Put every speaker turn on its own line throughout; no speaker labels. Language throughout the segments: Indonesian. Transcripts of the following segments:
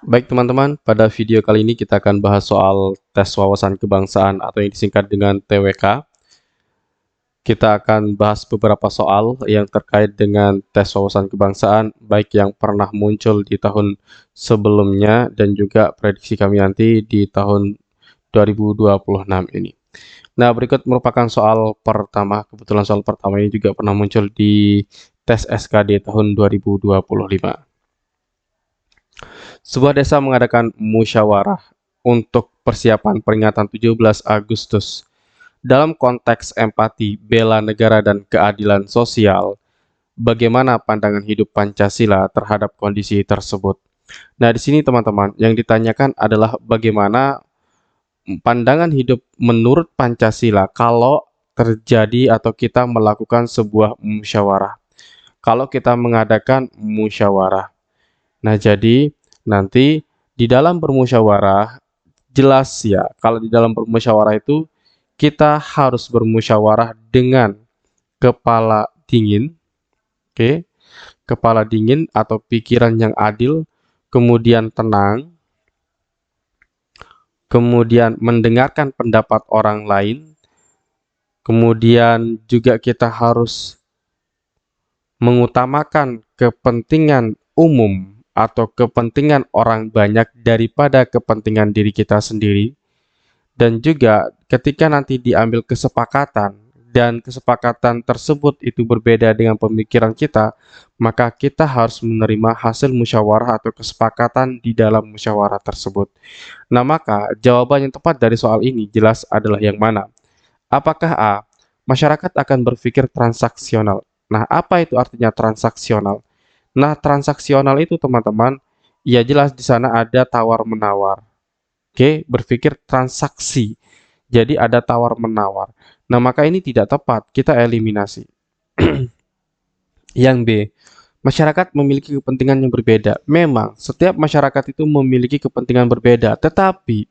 Baik teman-teman, pada video kali ini kita akan bahas soal tes wawasan kebangsaan atau yang disingkat dengan TWK. Kita akan bahas beberapa soal yang terkait dengan tes wawasan kebangsaan, baik yang pernah muncul di tahun sebelumnya dan juga prediksi kami nanti di tahun 2026 ini. Nah, berikut merupakan soal pertama. Kebetulan soal pertama ini juga pernah muncul di tes SKD tahun 2025. Sebuah desa mengadakan musyawarah untuk persiapan peringatan 17 Agustus. Dalam konteks empati, bela negara dan keadilan sosial, bagaimana pandangan hidup Pancasila terhadap kondisi tersebut? Nah, di sini teman-teman, yang ditanyakan adalah bagaimana pandangan hidup menurut Pancasila kalau terjadi atau kita melakukan sebuah musyawarah. Kalau kita mengadakan musyawarah. Nah, jadi nanti di dalam bermusyawarah jelas ya, kalau di dalam bermusyawarah itu kita harus bermusyawarah dengan kepala dingin, oke? Kepala dingin atau pikiran yang adil, kemudian tenang, kemudian mendengarkan pendapat orang lain, kemudian juga kita harus mengutamakan kepentingan umum atau kepentingan orang banyak daripada kepentingan diri kita sendiri. Dan juga ketika nanti diambil kesepakatan dan kesepakatan tersebut itu berbeda dengan pemikiran kita, maka kita harus menerima hasil musyawarah atau kesepakatan di dalam musyawarah tersebut. Nah, maka jawaban yang tepat dari soal ini jelas adalah yang mana? Apakah A? Masyarakat akan berpikir transaksional. Nah, apa itu artinya transaksional? Nah, transaksional itu teman-teman, ya jelas di sana ada tawar-menawar. Oke, berpikir transaksi. Jadi ada tawar-menawar. Nah, maka ini tidak tepat, kita eliminasi. Yang B, masyarakat memiliki kepentingan yang berbeda. Memang, setiap masyarakat itu memiliki kepentingan berbeda, tetapi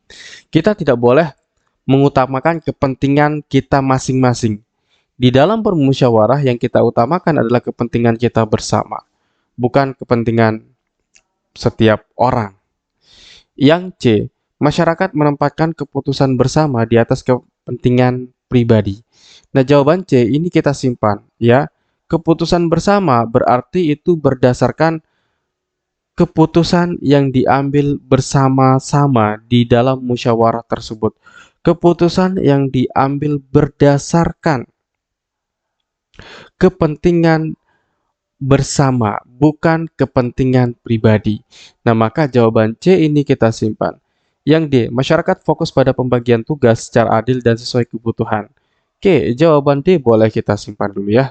kita tidak boleh mengutamakan kepentingan kita masing-masing. Di dalam bermusyawarah yang kita utamakan adalah kepentingan kita bersama, bukan kepentingan setiap orang. Yang C, masyarakat menempatkan keputusan bersama di atas kepentingan pribadi. Nah, jawaban C ini kita simpan ya. Keputusan bersama berarti itu berdasarkan keputusan yang diambil bersama-sama di dalam musyawarah tersebut. Keputusan yang diambil berdasarkan kepentingan bersama, bukan kepentingan pribadi. Nah, maka jawaban C ini kita simpan. Yang D, masyarakat fokus pada pembagian tugas secara adil dan sesuai kebutuhan. Oke, jawaban D boleh kita simpan dulu ya.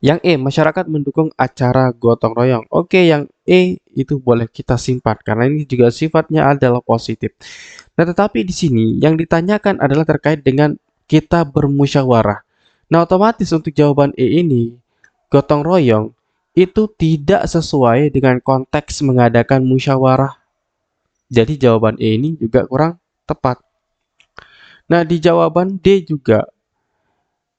Yang E, masyarakat mendukung acara gotong royong. Oke, yang E itu boleh kita simpan karena ini juga sifatnya adalah positif. Nah, tetapi di sini yang ditanyakan adalah terkait dengan kita bermusyawarah. Nah, otomatis untuk jawaban E ini, gotong royong, itu tidak sesuai dengan konteks mengadakan musyawarah. Jadi jawaban E ini juga kurang tepat. Nah, di jawaban D juga,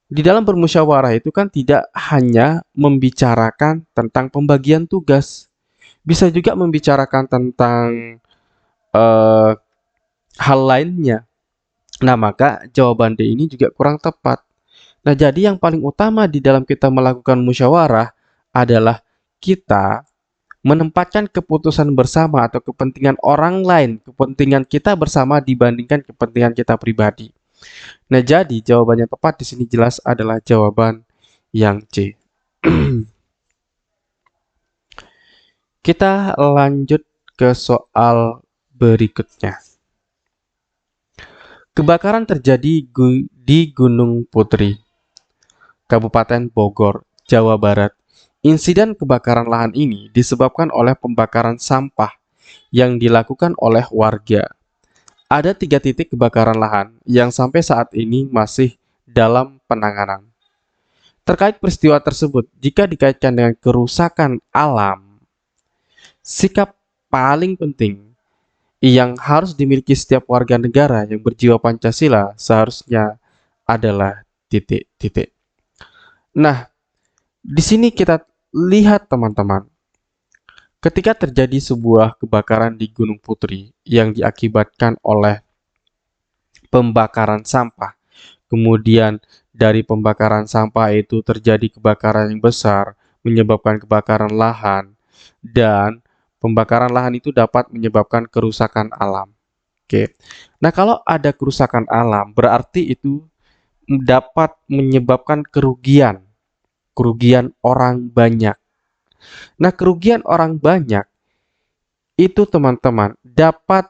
di dalam bermusyawarah itu kan tidak hanya membicarakan tentang pembagian tugas, bisa juga membicarakan tentang eh, hal lainnya. Nah, maka jawaban D ini juga kurang tepat. Nah, jadi yang paling utama di dalam kita melakukan musyawarah adalah kita menempatkan keputusan bersama atau kepentingan orang lain, kepentingan kita bersama dibandingkan kepentingan kita pribadi. Nah, jadi jawaban yang tepat di sini jelas adalah jawaban yang C. Kita lanjut ke soal berikutnya. Kebakaran terjadi di Gunung Putri, Kabupaten Bogor, Jawa Barat. Insiden kebakaran lahan ini disebabkan oleh pembakaran sampah yang dilakukan oleh warga. Ada 3 titik kebakaran lahan yang sampai saat ini masih dalam penanganan. Terkait peristiwa tersebut, jika dikaitkan dengan kerusakan alam, sikap paling penting yang harus dimiliki setiap warga negara yang berjiwa Pancasila seharusnya adalah titik-titik. Nah, di sini kita lihat teman-teman, Ketika terjadi sebuah kebakaran di Gunung Putri yang diakibatkan oleh pembakaran sampah, kemudian dari pembakaran sampah itu terjadi kebakaran yang besar, menyebabkan kebakaran lahan, dan pembakaran lahan itu dapat menyebabkan kerusakan alam. Oke. Nah, kalau ada kerusakan alam, berarti itu dapat menyebabkan kerugian, kerugian orang banyak. Nah, kerugian orang banyak itu teman-teman dapat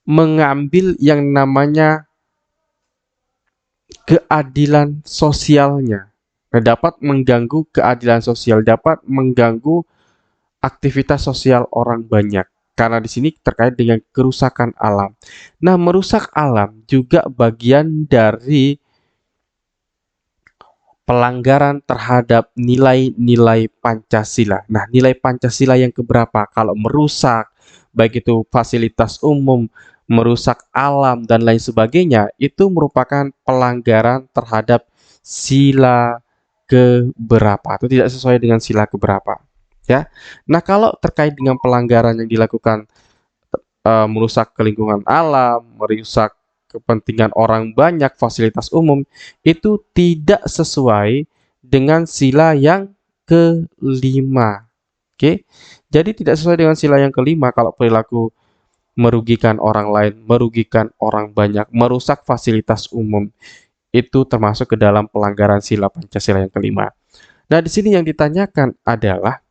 mengambil yang namanya keadilan sosialnya. Nah, dapat mengganggu keadilan sosial, dapat mengganggu aktivitas sosial orang banyak. Karena di sini terkait dengan kerusakan alam. Nah, merusak alam juga bagian dari pelanggaran terhadap nilai-nilai Pancasila. Nah, nilai Pancasila yang keberapa? Kalau merusak, baik itu fasilitas umum, merusak alam, dan lain sebagainya, itu merupakan pelanggaran terhadap sila keberapa, atau tidak sesuai dengan sila keberapa. Ya. Nah, kalau terkait dengan pelanggaran yang dilakukan merusak kelingkungan alam, merusak kepentingan orang banyak, fasilitas umum, itu tidak sesuai dengan sila yang kelima. Oke, jadi tidak sesuai dengan sila yang kelima kalau perilaku merugikan orang lain, merugikan orang banyak, merusak fasilitas umum, itu termasuk ke dalam pelanggaran sila Pancasila yang kelima. Nah, di sini yang ditanyakan adalah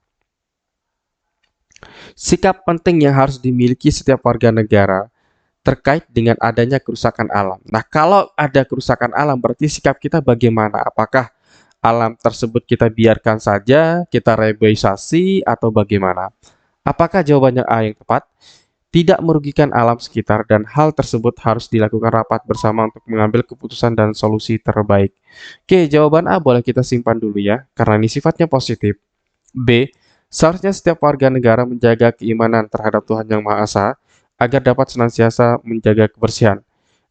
sikap penting yang harus dimiliki setiap warga negara terkait dengan adanya kerusakan alam. Nah, kalau ada kerusakan alam, berarti sikap kita bagaimana? Apakah alam tersebut kita biarkan saja, kita reboisasi, atau bagaimana? Apakah jawabannya A yang tepat? Tidak merugikan alam sekitar dan hal tersebut harus dilakukan rapat bersama untuk mengambil keputusan dan solusi terbaik. Oke, jawaban A boleh kita simpan dulu ya, karena ini sifatnya positif. B. Seharusnya setiap warga negara menjaga keimanan terhadap Tuhan Yang Maha Esa agar dapat senantiasa menjaga kebersihan.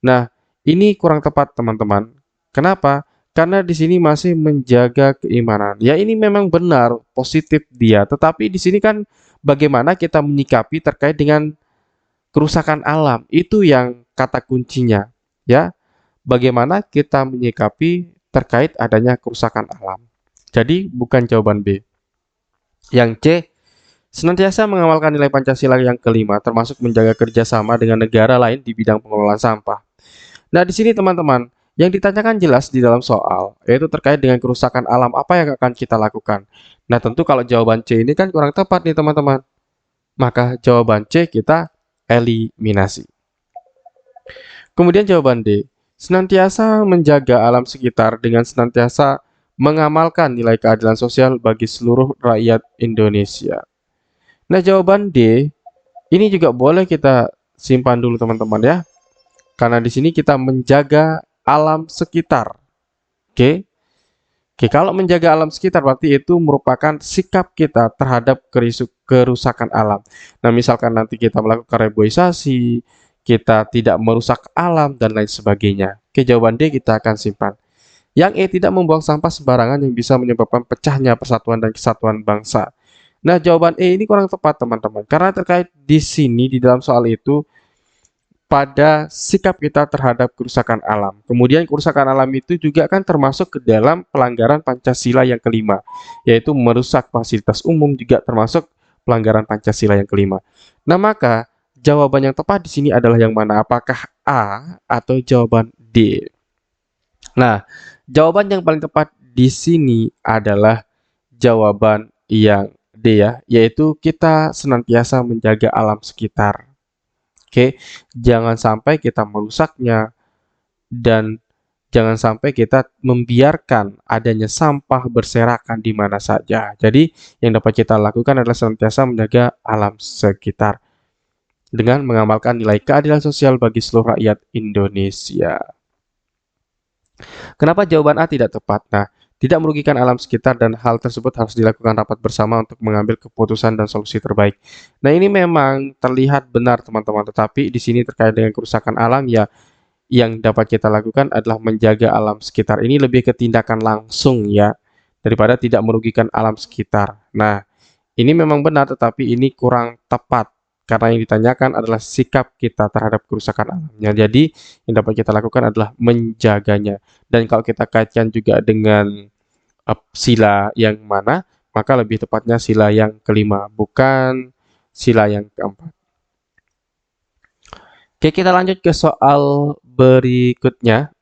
Nah, ini kurang tepat teman-teman. Kenapa? Karena di sini masih menjaga keimanan. Ya, ini memang benar, positif dia. Tetapi di sini kan bagaimana kita menyikapi terkait dengan kerusakan alam. Itu yang kata kuncinya. Ya, bagaimana kita menyikapi terkait adanya kerusakan alam. Jadi bukan jawaban B. Yang C, senantiasa mengamalkan nilai Pancasila yang kelima, termasuk menjaga kerjasama dengan negara lain di bidang pengelolaan sampah. Nah, di sini teman-teman, yang ditanyakan jelas di dalam soal, yaitu terkait dengan kerusakan alam, apa yang akan kita lakukan. Nah, tentu kalau jawaban C ini kan kurang tepat nih teman-teman. Maka jawaban C kita eliminasi. Kemudian jawaban D, senantiasa menjaga alam sekitar dengan senantiasa mengamalkan nilai keadilan sosial bagi seluruh rakyat Indonesia. Nah, jawaban D ini juga boleh kita simpan dulu teman-teman ya. Karena di sini kita menjaga alam sekitar. Oke. Oke, kalau menjaga alam sekitar berarti itu merupakan sikap kita terhadap kerusakan alam. Nah, misalkan nanti kita melakukan reboisasi, kita tidak merusak alam dan lain sebagainya. Oke, jawaban D kita akan simpan. Yang E, tidak membuang sampah sembarangan yang bisa menyebabkan pecahnya persatuan dan kesatuan bangsa. Nah, jawaban E ini kurang tepat, teman-teman. Karena terkait di sini, di dalam soal itu, pada sikap kita terhadap kerusakan alam. Kemudian kerusakan alam itu juga kan termasuk ke dalam pelanggaran Pancasila yang kelima, yaitu merusak fasilitas umum juga termasuk pelanggaran Pancasila yang kelima. Nah, maka jawaban yang tepat di sini adalah yang mana? Apakah A atau jawaban D? Nah, jawaban yang paling tepat di sini adalah jawaban yang D ya, yaitu kita senantiasa menjaga alam sekitar. Oke, jangan sampai kita merusaknya dan jangan sampai kita membiarkan adanya sampah berserakan di mana saja. Jadi, yang dapat kita lakukan adalah senantiasa menjaga alam sekitar dengan mengamalkan nilai keadilan sosial bagi seluruh rakyat Indonesia. Kenapa jawaban A tidak tepat? Nah, tidak merugikan alam sekitar dan hal tersebut harus dilakukan rapat bersama untuk mengambil keputusan dan solusi terbaik. Nah, ini memang terlihat benar teman-teman, tetapi di sini terkait dengan kerusakan alam ya yang dapat kita lakukan adalah menjaga alam sekitar. Ini lebih ke tindakan langsung ya daripada tidak merugikan alam sekitar. Nah, Ini memang benar, tetapi ini kurang tepat. Karena yang ditanyakan adalah sikap kita terhadap kerusakan alamnya. Jadi, yang dapat kita lakukan adalah menjaganya. Dan kalau kita kaitkan juga dengan sila yang mana, maka lebih tepatnya sila yang kelima, bukan sila yang keempat. Oke, kita lanjut ke soal berikutnya.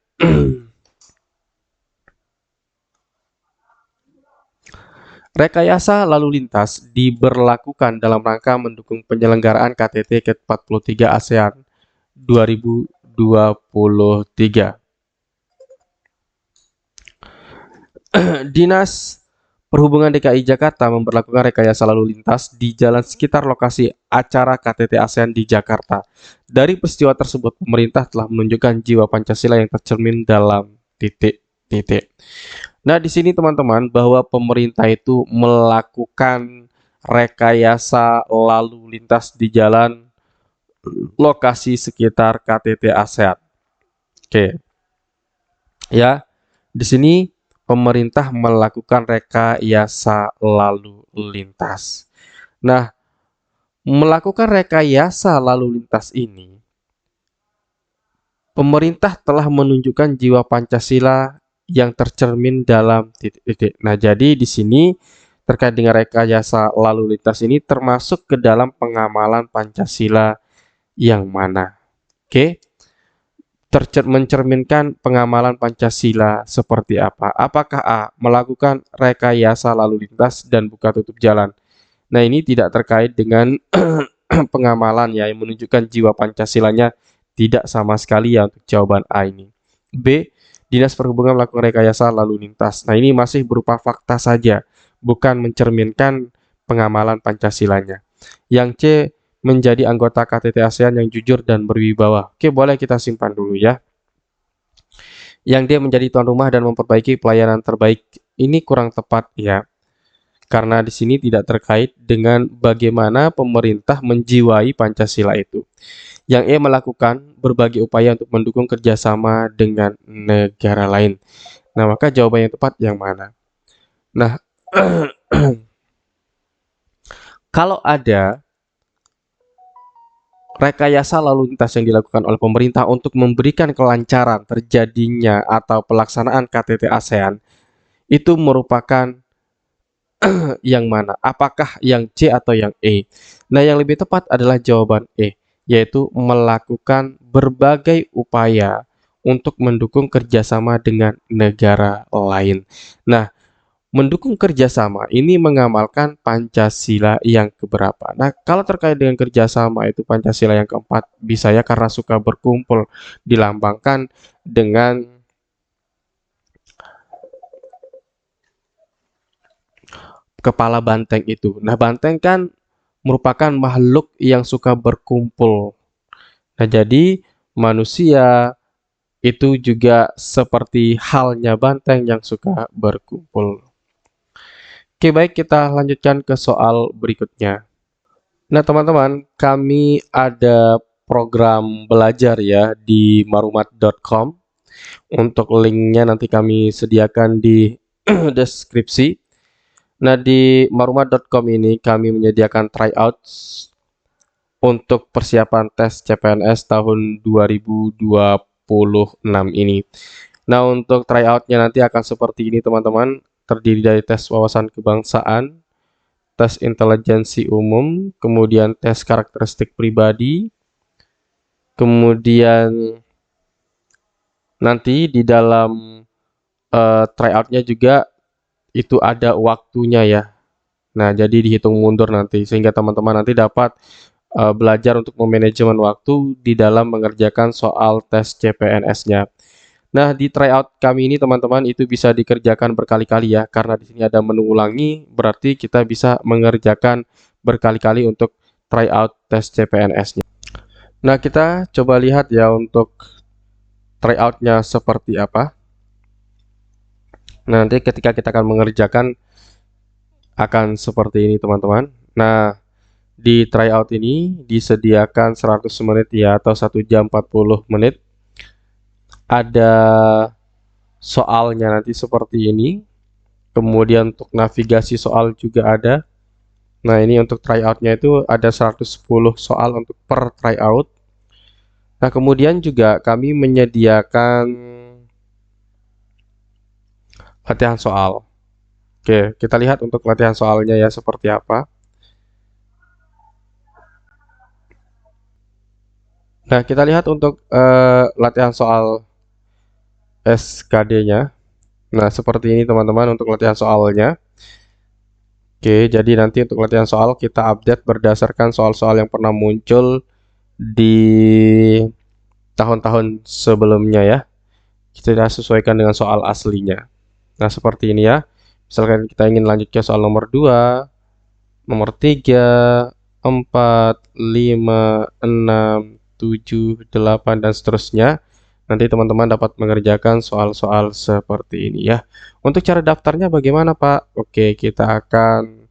Rekayasa lalu lintas diberlakukan dalam rangka mendukung penyelenggaraan KTT ke-43 ASEAN 2023. Dinas Perhubungan DKI Jakarta memberlakukan rekayasa lalu lintas di jalan sekitar lokasi acara KTT ASEAN di Jakarta. Dari peristiwa tersebut, pemerintah telah menunjukkan jiwa Pancasila yang tercermin dalam titik-titik. Nah, di sini teman-teman, bahwa pemerintah itu melakukan rekayasa lalu lintas di jalan lokasi sekitar KTT ASEAN. Oke. Ya, di sini pemerintah melakukan rekayasa lalu lintas. Nah, melakukan rekayasa lalu lintas ini, pemerintah telah menunjukkan jiwa Pancasila yang tercermin dalam titik-titik. Nah, jadi di sini terkait dengan rekayasa lalu lintas ini termasuk ke dalam pengamalan Pancasila yang mana? Oke. Mencerminkan pengamalan Pancasila seperti apa? Apakah A. Melakukan rekayasa lalu lintas dan buka tutup jalan? Nah, ini tidak terkait dengan pengamalan ya, yang menunjukkan jiwa Pancasilanya, tidak sama sekali ya untuk jawaban A ini. B. Dinas Perhubungan melakukan rekayasa lalu lintas. Nah, ini masih berupa fakta saja, bukan mencerminkan pengamalan Pancasilanya. Yang C. Menjadi anggota KTT ASEAN yang jujur dan berwibawa. Oke, boleh kita simpan dulu ya. Yang D. Menjadi tuan rumah dan memperbaiki pelayanan terbaik. Ini kurang tepat ya, karena di sini tidak terkait dengan bagaimana pemerintah menjiwai Pancasila itu. Yang E. Melakukan berbagai upaya untuk mendukung kerjasama dengan negara lain. Nah, maka jawaban yang tepat yang mana? Nah, kalau ada rekayasa lalu lintas yang dilakukan oleh pemerintah untuk memberikan kelancaran terjadinya atau pelaksanaan KTT ASEAN, itu merupakan yang mana? Apakah yang C atau yang E? Nah, yang lebih tepat adalah jawaban E, yaitu melakukan berbagai upaya untuk mendukung kerjasama dengan negara lain. Nah, mendukung kerjasama ini mengamalkan Pancasila yang keberapa? Nah, kalau terkait dengan kerjasama itu Pancasila yang keempat, bisa ya karena suka berkumpul, dilambangkan dengan kepala banteng itu. Nah, banteng kan merupakan makhluk yang suka berkumpul. Nah, jadi manusia itu juga seperti halnya banteng yang suka berkumpul. Oke, baik, kita lanjutkan ke soal berikutnya. Nah, teman-teman, kami ada program belajar ya di marumat.com. Untuk linknya nanti kami sediakan di deskripsi. Nah, di marumat.com ini kami menyediakan tryouts untuk persiapan tes CPNS tahun 2026 ini. Nah, untuk tryoutnya nanti akan seperti ini teman-teman, terdiri dari tes wawasan kebangsaan, tes intelijensi umum, kemudian tes karakteristik pribadi, kemudian nanti di dalam tryoutnya juga itu ada waktunya ya. Nah, jadi dihitung mundur nanti, sehingga teman-teman nanti dapat belajar untuk memanajemen waktu di dalam mengerjakan soal tes CPNS-nya. Nah, di tryout kami ini teman-teman itu bisa dikerjakan berkali-kali ya, karena di sini ada menu ulangi, berarti kita bisa mengerjakan berkali-kali untuk tryout tes CPNS-nya. Nah, kita coba lihat ya untuk tryout-nya seperti apa. Nah, nanti ketika kita akan mengerjakan akan seperti ini teman-teman. Nah, di tryout ini disediakan 100 menit ya, atau 1 jam 40 menit. Ada soalnya nanti seperti ini. Kemudian untuk navigasi soal juga ada. Nah, ini untuk tryoutnya itu ada 110 soal untuk per tryout. Nah, kemudian juga kami menyediakan latihan soal. Oke, kita lihat untuk latihan soalnya ya seperti apa. Nah, kita lihat untuk latihan soal SKD-nya. Nah, seperti ini teman-teman untuk latihan soalnya. Oke, jadi nanti untuk latihan soal kita update berdasarkan soal-soal yang pernah muncul di tahun-tahun sebelumnya ya. Kita sesuaikan dengan soal aslinya. Nah, seperti ini ya. Misalkan kita ingin lanjut ke soal nomor 2, nomor 3, 4, 5, 6, 7, 8, dan seterusnya. Nanti teman-teman dapat mengerjakan soal-soal seperti ini ya. Untuk cara daftarnya bagaimana, Pak? Oke, kita akan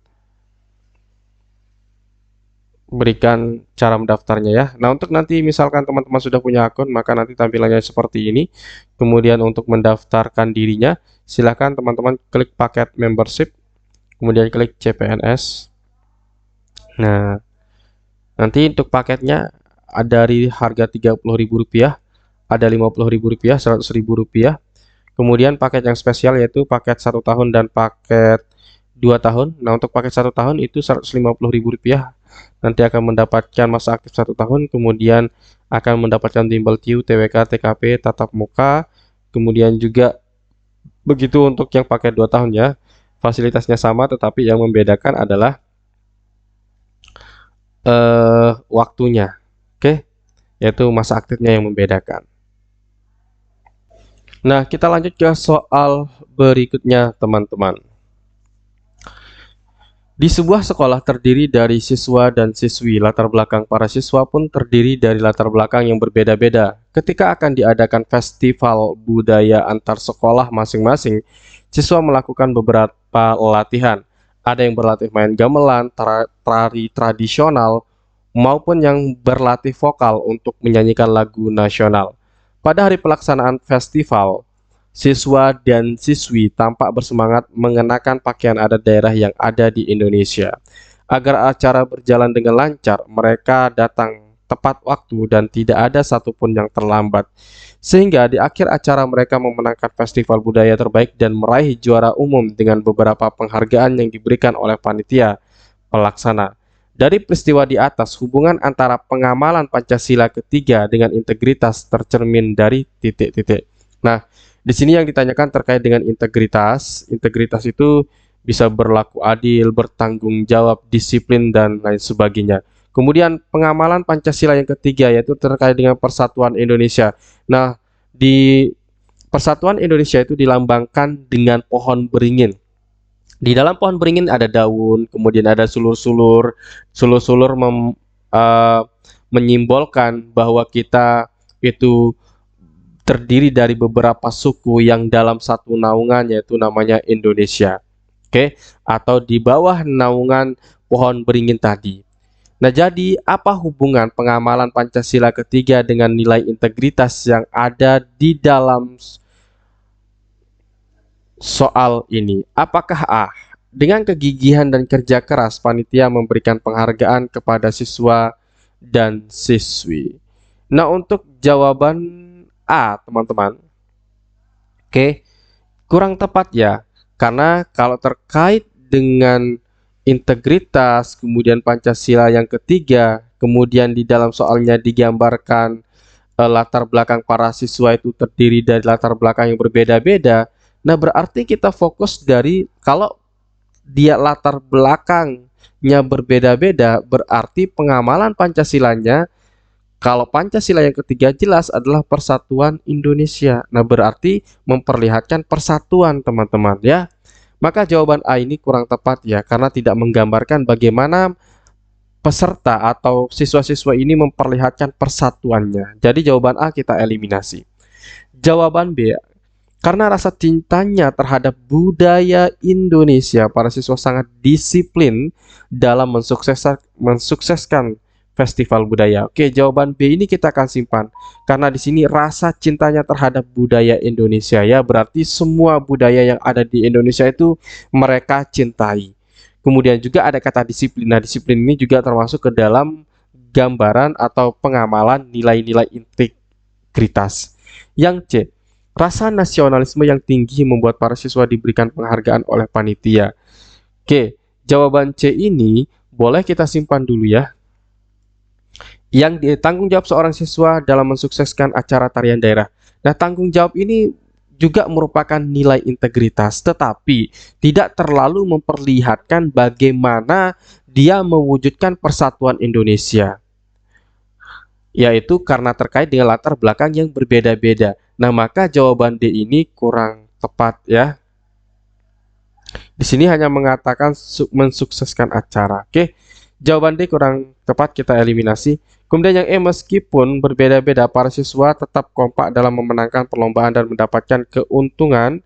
berikan cara mendaftarnya ya. Nah, untuk nanti misalkan teman-teman sudah punya akun, maka nanti tampilannya seperti ini. Kemudian untuk mendaftarkan dirinya, silakan teman-teman klik paket membership, kemudian klik CPNS. Nah, nanti untuk paketnya ada dari harga Rp30.000, ada Rp50.000, Rp100.000. Kemudian paket yang spesial yaitu paket 1 tahun dan paket 2 tahun. Nah, untuk paket 1 tahun itu Rp150.000. Nanti akan mendapatkan masa aktif 1 tahun, kemudian akan mendapatkan bimbel TIU, TWK, TKP, tatap muka, kemudian juga begitu untuk yang paket 2 tahun ya. Fasilitasnya sama, tetapi yang membedakan adalah waktunya. Oke, yaitu masa aktifnya yang membedakan. Nah, kita lanjut ke soal berikutnya, teman-teman. Di sebuah sekolah terdiri dari siswa dan siswi, latar belakang para siswa pun terdiri dari latar belakang yang berbeda-beda. Ketika akan diadakan festival budaya antar sekolah masing-masing, siswa melakukan beberapa latihan. Ada yang berlatih main gamelan, tari tradisional, maupun yang berlatih vokal untuk menyanyikan lagu nasional. Pada hari pelaksanaan festival, siswa dan siswi tampak bersemangat mengenakan pakaian adat daerah yang ada di Indonesia. Agar acara berjalan dengan lancar, mereka datang tepat waktu dan tidak ada satupun yang terlambat. Sehingga di akhir acara mereka memenangkan festival budaya terbaik dan meraih juara umum dengan beberapa penghargaan yang diberikan oleh panitia pelaksana. Dari peristiwa di atas, hubungan antara pengamalan Pancasila ketiga dengan integritas tercermin dari titik-titik. Nah, di sini yang ditanyakan terkait dengan integritas. Integritas itu bisa berlaku adil, bertanggung jawab, disiplin, dan lain sebagainya. Kemudian pengamalan Pancasila yang ketiga yaitu terkait dengan persatuan Indonesia. Nah, di persatuan Indonesia itu dilambangkan dengan pohon beringin. Di dalam pohon beringin ada daun, kemudian ada sulur-sulur. Sulur-sulur menyimbolkan bahwa kita itu terdiri dari beberapa suku yang dalam satu naungan yaitu namanya Indonesia. Oke, atau di bawah naungan pohon beringin tadi. Nah, jadi apa hubungan pengamalan Pancasila ketiga dengan nilai integritas yang ada di dalam soal ini? Apakah A, dengan kegigihan dan kerja keras panitia memberikan penghargaan kepada siswa dan siswi? Nah, untuk jawaban A, teman-teman, oke, kurang tepat ya. Karena kalau terkait dengan integritas, kemudian Pancasila yang ketiga, kemudian di dalam soalnya digambarkan latar belakang para siswa itu terdiri dari latar belakang yang berbeda-beda. Nah, berarti kita fokus dari kalau dia latar belakangnya berbeda-beda, berarti pengamalan Pancasilanya, kalau Pancasila yang ketiga jelas adalah persatuan Indonesia. Nah, berarti memperlihatkan persatuan, teman-teman ya. Maka jawaban A ini kurang tepat ya, karena tidak menggambarkan bagaimana peserta atau siswa-siswa ini memperlihatkan persatuannya. Jadi jawaban A kita eliminasi. Jawaban B, karena rasa cintanya terhadap budaya Indonesia, para siswa sangat disiplin dalam mensukseskan festival budaya. Oke, jawaban B ini kita akan simpan karena di sini rasa cintanya terhadap budaya Indonesia ya, berarti semua budaya yang ada di Indonesia itu mereka cintai. Kemudian juga ada kata disiplin. Nah, disiplin ini juga termasuk ke dalam gambaran atau pengamalan nilai-nilai integritas. Yang C, rasa nasionalisme yang tinggi membuat para siswa diberikan penghargaan oleh panitia. Oke, jawaban C ini boleh kita simpan dulu ya. Yang ditanggung jawab seorang siswa dalam mensukseskan acara tarian daerah. Nah, tanggung jawab ini juga merupakan nilai integritas, tetapi tidak terlalu memperlihatkan bagaimana dia mewujudkan persatuan Indonesia, yaitu karena terkait dengan latar belakang yang berbeda-beda. Nah, maka jawaban D ini kurang tepat ya. Di sini hanya mengatakan mensukseskan acara. Oke, jawaban D kurang tepat, kita eliminasi. Kemudian yang E, meskipun berbeda-beda, para siswa tetap kompak dalam memenangkan perlombaan dan mendapatkan keuntungan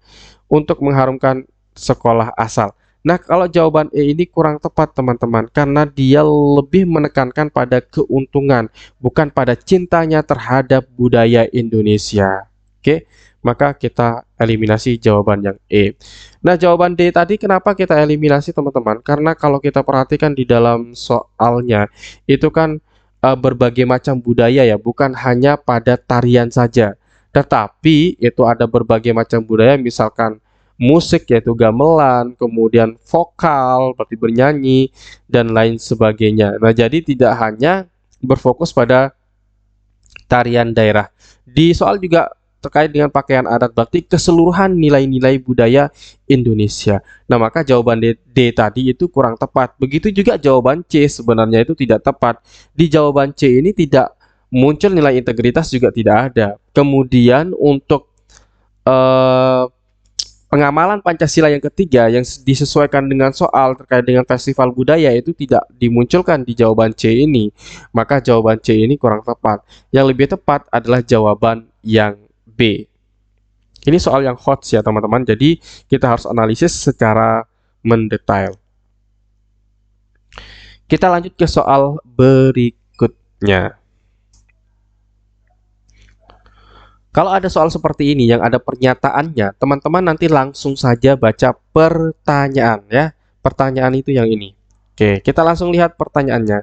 untuk mengharumkan sekolah asal. Nah, kalau jawaban E ini kurang tepat teman-teman, karena dia lebih menekankan pada keuntungan, bukan pada cintanya terhadap budaya Indonesia. Oke, maka kita eliminasi jawaban yang E. Nah, jawaban D tadi kenapa kita eliminasi teman-teman? Karena kalau kita perhatikan di dalam soalnya, itu kan berbagai macam budaya ya, bukan hanya pada tarian saja. Tetapi itu ada berbagai macam budaya, misalkan musik yaitu gamelan, kemudian vokal berarti bernyanyi, dan lain sebagainya. Nah, jadi tidak hanya berfokus pada tarian daerah. Di soal juga terkait dengan pakaian adat, berarti keseluruhan nilai-nilai budaya Indonesia. Nah, maka jawaban D tadi itu kurang tepat. Begitu juga jawaban C sebenarnya itu tidak tepat. Di jawaban C ini tidak muncul nilai integritas, juga tidak ada. Kemudian untuk eh, pengamalan Pancasila yang ketiga yang disesuaikan dengan soal terkait dengan festival budaya itu tidak dimunculkan di jawaban C ini. Maka jawaban C ini kurang tepat. Yang lebih tepat adalah jawaban yang B. Ini soal yang hot ya teman-teman. Jadi kita harus analisis secara mendetail. Kita lanjut ke soal berikutnya. Kalau ada soal seperti ini yang ada pernyataannya, teman-teman nanti langsung saja baca pertanyaan ya. Pertanyaan itu yang ini. Oke, kita langsung lihat pertanyaannya.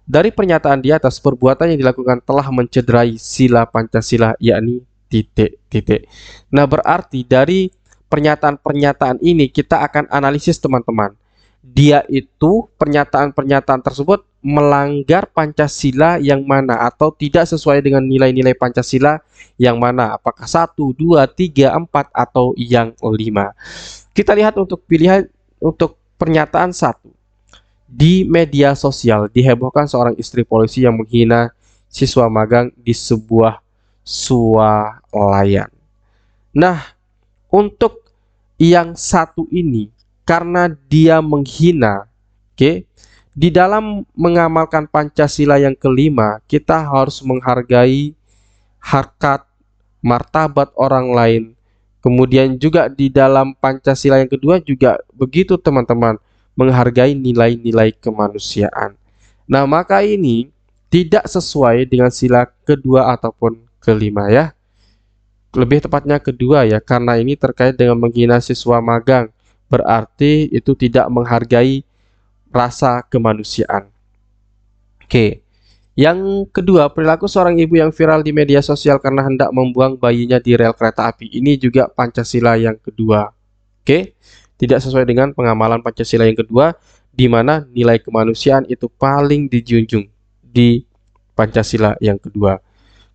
Dari pernyataan di atas, perbuatan yang dilakukan telah mencederai sila Pancasila, yakni titik-titik. Nah, berarti dari pernyataan-pernyataan ini kita akan analisis teman-teman. Dia itu pernyataan-pernyataan tersebut melanggar Pancasila yang mana atau tidak sesuai dengan nilai-nilai Pancasila yang mana? Apakah 1, 2, 3, 4 atau yang 5? Kita lihat untuk pilihan untuk pernyataan 1. Di media sosial dihebohkan seorang istri polisi yang menghina siswa magang di sebuah swalayan. Nah, untuk yang satu ini, karena dia menghina, oke, di dalam mengamalkan Pancasila yang kelima, kita harus menghargai harkat, martabat orang lain. Kemudian juga di dalam Pancasila yang kedua juga begitu teman-teman, menghargai nilai-nilai kemanusiaan. Nah, maka ini tidak sesuai dengan sila kedua ataupun kelima ya. Lebih tepatnya kedua ya, karena ini terkait dengan menghina siswa magang. Berarti itu tidak menghargai rasa kemanusiaan. Oke. Yang kedua, perilaku seorang ibu yang viral di media sosial karena hendak membuang bayinya di rel kereta api. Ini juga Pancasila yang kedua. Oke. Tidak sesuai dengan pengamalan Pancasila yang kedua, di mana nilai kemanusiaan itu paling dijunjung di Pancasila yang kedua.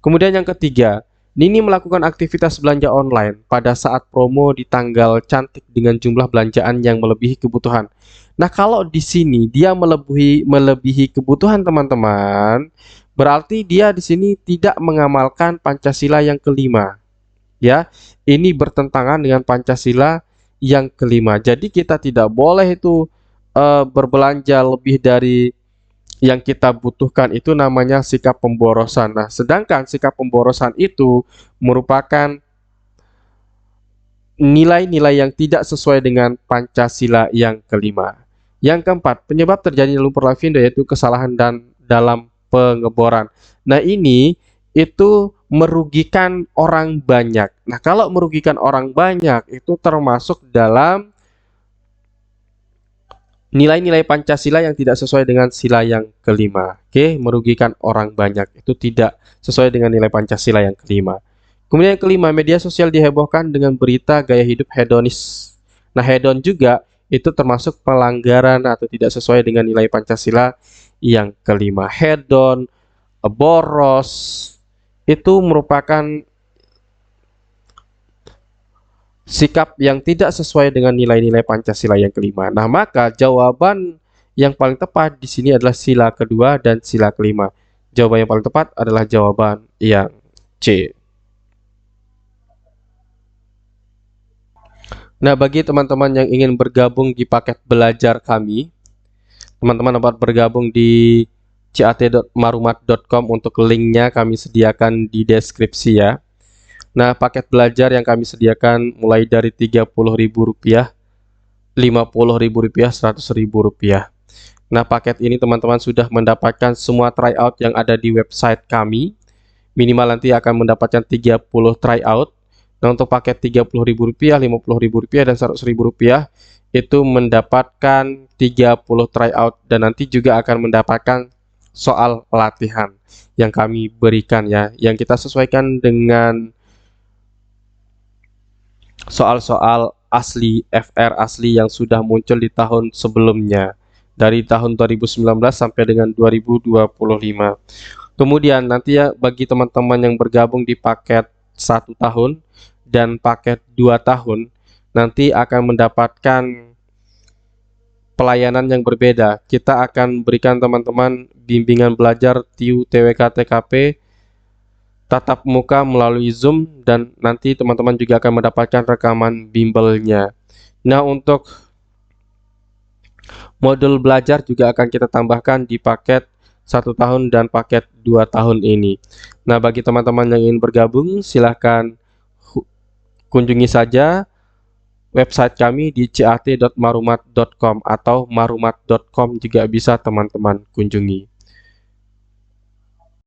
Kemudian yang ketiga, Nini melakukan aktivitas belanja online pada saat promo di tanggal cantik dengan jumlah belanjaan yang melebihi kebutuhan. Nah, kalau di sini dia melebihi kebutuhan teman-teman, berarti dia di sini tidak mengamalkan Pancasila yang kelima. Ya, ini bertentangan dengan Pancasila yang kelima. Jadi kita tidak boleh itu berbelanja lebih dari yang kita butuhkan, itu namanya sikap pemborosan. Nah, sedangkan sikap pemborosan itu merupakan nilai-nilai yang tidak sesuai dengan Pancasila yang kelima. Yang keempat, penyebab terjadinya lumpur lapindo yaitu kesalahan dan dalam pengeboran. Nah, ini itu merugikan orang banyak. Nah, kalau merugikan orang banyak itu termasuk dalam Nilai-nilai Pancasila yang tidak sesuai dengan sila yang kelima. Oke, merugikan orang banyak. Itu tidak sesuai dengan nilai Pancasila yang kelima. Kemudian yang kelima, media sosial dihebohkan dengan berita gaya hidup hedonis. Nah, hedon juga itu termasuk pelanggaran atau tidak sesuai dengan nilai Pancasila yang kelima. Hedon, boros, itu merupakan sikap yang tidak sesuai dengan nilai-nilai Pancasila yang kelima. Nah, maka jawaban yang paling tepat di sini adalah sila kedua dan sila kelima. Jawaban yang paling tepat adalah jawaban yang C. Nah, bagi teman-teman yang ingin bergabung di paket belajar kami, teman-teman dapat bergabung di cat.marumat.com. Untuk linknya kami sediakan di deskripsi ya. Nah, paket belajar yang kami sediakan mulai dari Rp30.000, Rp50.000, Rp100.000. Nah, paket ini teman-teman sudah mendapatkan semua tryout yang ada di website kami. Minimal nanti akan mendapatkan 30 tryout. Nah, untuk paket Rp30.000, Rp50.000, dan Rp100.000 itu mendapatkan 30 tryout dan nanti juga akan mendapatkan soal latihan yang kami berikan ya, yang kita sesuaikan dengan soal-soal asli, FR asli yang sudah muncul di tahun sebelumnya, dari tahun 2019 sampai dengan 2025. Kemudian nanti ya, bagi teman-teman yang bergabung di paket 1 tahun dan paket 2 tahun, nanti akan mendapatkan pelayanan yang berbeda. Kita akan berikan teman-teman bimbingan belajar TIU, TWK, TKP, tatap muka melalui Zoom, dan nanti teman-teman juga akan mendapatkan rekaman bimbelnya. Nah, untuk modul belajar juga akan kita tambahkan di paket 1 tahun dan paket 2 tahun ini. Nah, bagi teman-teman yang ingin bergabung, silahkan kunjungi saja website kami di cat.marumat.com atau marumat.com juga bisa teman-teman kunjungi.